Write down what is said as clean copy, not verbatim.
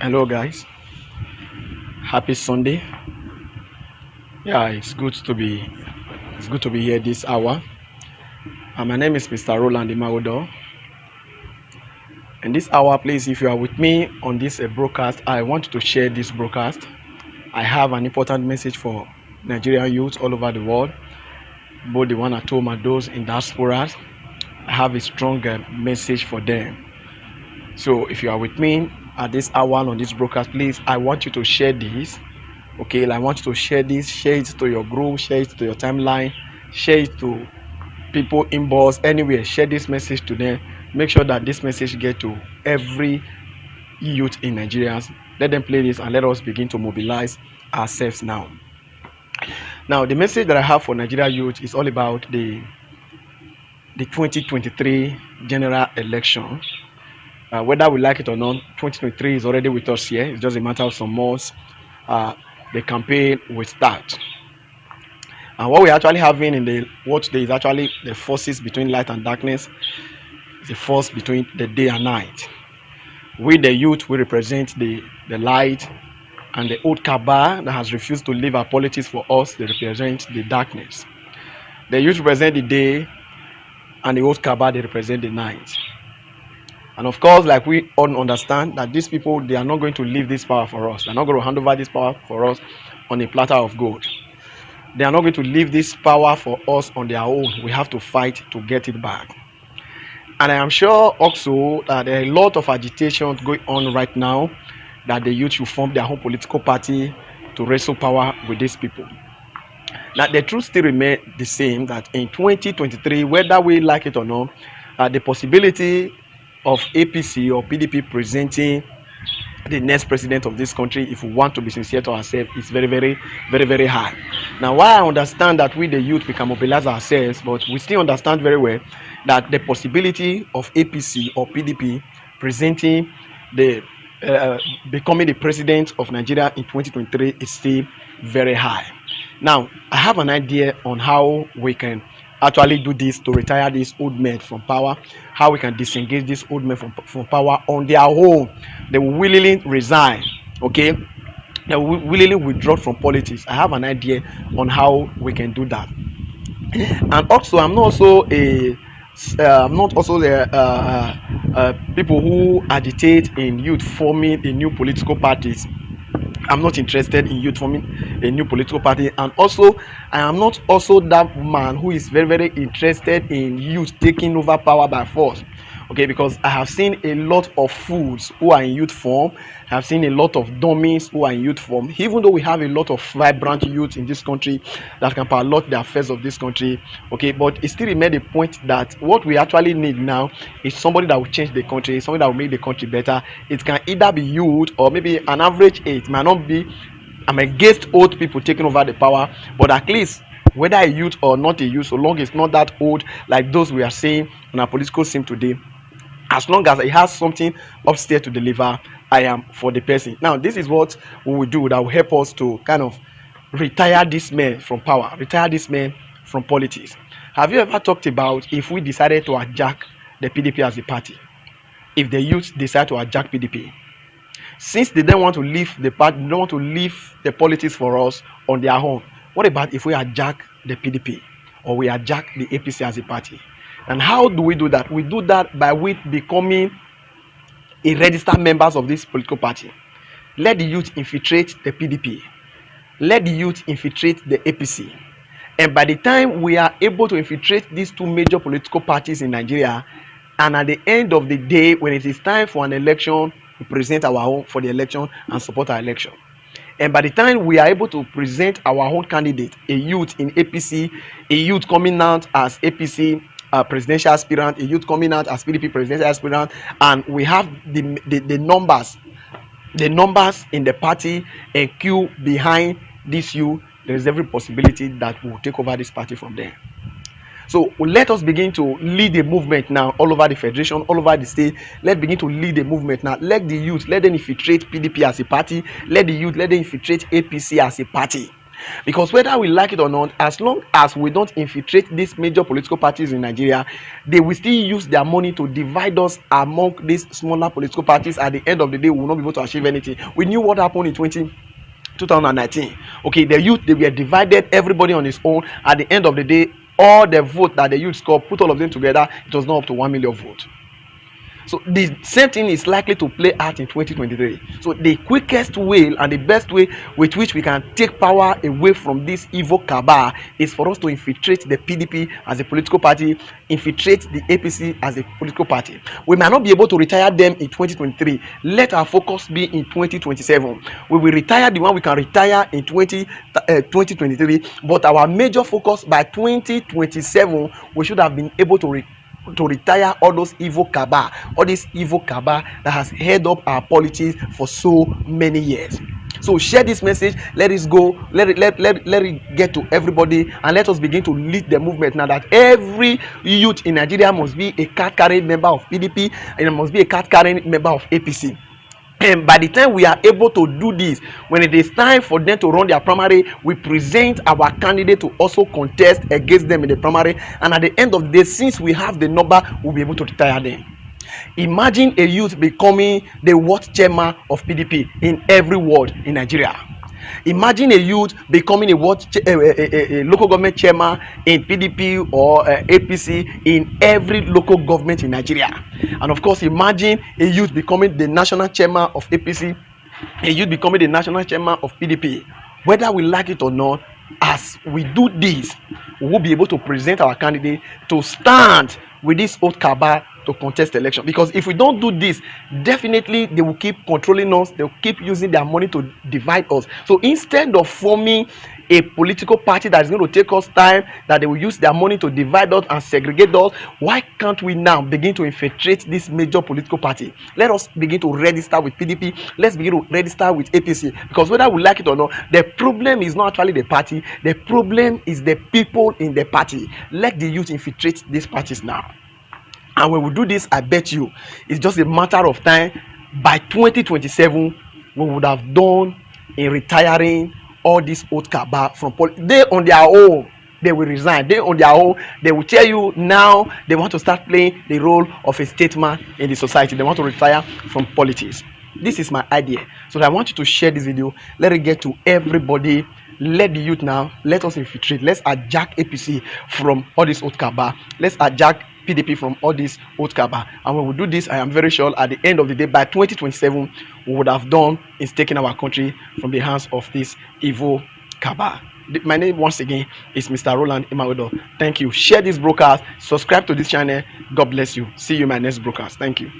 Hello guys, happy Sunday. Yeah, it's good to be here this hour. My name is Mr. Roland Imaudo. And this hour, please, if you are with me on this broadcast, I want to share this broadcast. I have an important message for Nigerian youth all over the world, both the one at home and those in diaspora. I have a strong message for them. So if you are with me at this hour on this broadcast, please, I want you to share this. Okay, I want you to share this, share it to your group, share it to your timeline, share it to people inbox, anywhere. Share this message to them. Make sure that this message get to every youth in Nigeria. Let them play this and let us begin to mobilize ourselves now. Now, the message that I have for Nigeria youth is all about the 2023 general election. Whether we like it or not, 2023 is already with us here. It's just a matter of some months. The campaign will start. And what we're actually having in the watch day is actually the forces between light and darkness, the force between the day and night. We, the youth, we represent the light, and the old cabal that has refused to leave our politics for us, they represent the darkness. The youth represent the day, and the old cabal, they represent the night. And of course, like we all understand that these people, they are not going to leave this power for us. They're not going to hand over this power for us on a platter of gold. They are not going to leave this power for us on their own. We have to fight to get it back. And I am sure also that there are a lot of agitation going on right now that the youth should form their own political party to wrestle power with these people. Now, the truth still remains the same, that in 2023, whether we like it or not, the possibility of APC or PDP presenting the next president of this country, if we want to be sincere to ourselves, is very, very, very, very high. Now, while I understand that we, the youth, we can mobilize ourselves, but we still understand very well that the possibility of APC or PDP presenting the becoming the president of Nigeria in 2023 is still very high. Now, I have an idea on how we can actually do this to retire these old men from power, how we can disengage these old men from power on their own. They will willingly resign, okay? They will willingly withdraw from politics. I have an idea on how we can do that. And also, I'm not also the people who agitate in youth forming a new political parties. I'm not interested in youth forming a new political party, and also I am not also that man who is very, very interested in youth taking over power by force. Okay, because I have seen a lot of fools who are in youth form. I have seen a lot of dummies who are in youth form. Even though we have a lot of vibrant youth in this country that can pilot the affairs of this country, okay, but it still remains the point that what we actually need now is somebody that will change the country, somebody that will make the country better. It can either be youth or maybe an average age. It might not be, I'm against old people taking over the power, but at least whether a youth or not a youth, so long it's not that old like those we are seeing on our political scene today, as long as it has something upstairs to deliver, I am for the person. Now, this is what we will do that will help us to kind of retire these men from power, retire these men from politics. Have you ever talked about if we decided to hijack the PDP as a party? If the youth decide to hijack PDP, since they don't want to leave the party, they don't want to leave the politics for us on their own, what about if we hijack the PDP or we hijack the APC as a party? And how do we do that? We do that by we becoming a registered members of this political party. Let the youth infiltrate the PDP. Let the youth infiltrate the APC. And by the time we are able to infiltrate these two major political parties in Nigeria, and at the end of the day, when it is time for an election, we present our own for the election and support our election. And by the time we are able to present our own candidate, a youth in APC, a youth coming out as APC presidential aspirant, a youth coming out as PDP presidential aspirant, and we have the numbers in the party and queue behind this youth, there is every possibility that we will take over this party from there. So let us begin to lead a movement now all over the federation, all over the state. Let's begin to lead a movement now. Let the youth, let them infiltrate PDP as a party. Let the youth, let them infiltrate APC as a party. Because whether we like it or not, as long as we don't infiltrate these major political parties in Nigeria, they will still use their money to divide us among these smaller political parties. At the end of the day, we will not be able to achieve anything. We knew what happened in 2019. Okay, the youth, they were divided, everybody on his own. At the end of the day, all the vote that the youth scored, put all of them together, it was not up to 1 million votes. So the same thing is likely to play out in 2023. So the quickest way and the best way with which we can take power away from this evil cabal is for us to infiltrate the PDP as a political party, infiltrate the APC as a political party. We might not be able to retire them in 2023. Let our focus be in 2027. We will retire the one we can retire in 2023, but our major focus by 2027, we should have been able to retire all those evil cabal, all this evil cabal that has held up our politics for so many years. So share this message, let it go, let it get to everybody, and let us begin to lead the movement now that every youth in Nigeria must be a card carrying member of PDP and it must be a card carrying member of APC. And by the time we are able to do this, when it is time for them to run their primary, we present our candidate to also contest against them in the primary. And at the end of the day, since we have the number, we'll be able to retire them. Imagine a youth becoming the ward chairman of PDP in every ward in Nigeria. Imagine a youth becoming a local government chairman in PDP or APC in every local government in Nigeria. And of course, imagine a youth becoming the national chairman of APC, a youth becoming the national chairman of PDP. Whether we like it or not, as we do this, we will be able to present our candidate to stand with this old cabal to contest election. Because if we don't do this, definitely they will keep controlling us, they will keep using their money to divide us. So instead of forming a political party that is going to take us time, that they will use their money to divide us and segregate us, why can't we now begin to infiltrate this major political party? Let us begin to register with PDP, let's begin to register with APC. Because whether we like it or not, the problem is not actually the party, the problem is the people in the party. Let the youth infiltrate these parties now. And when we do this, I bet you it's just a matter of time. By 2027, we would have done in retiring all these old cabal from politics. They on their own, they will resign. They on their own, they will tell you now they want to start playing the role of a statesman in the society. They want to retire from politics. This is my idea. So I want you to share this video. Let it get to everybody. Let the youth now, let us infiltrate. Let's hijack APC from all this old cabal. Let's hijack PDP from all this old cabal. And when we do this, I am very sure at the end of the day, by 2027, we would have done is taking our country from the hands of this evil cabal. My name once again is Mr. Roland Imawedo. Thank you. Share this broadcast. Subscribe to this channel. God bless you. See you in my next broadcast. Thank you.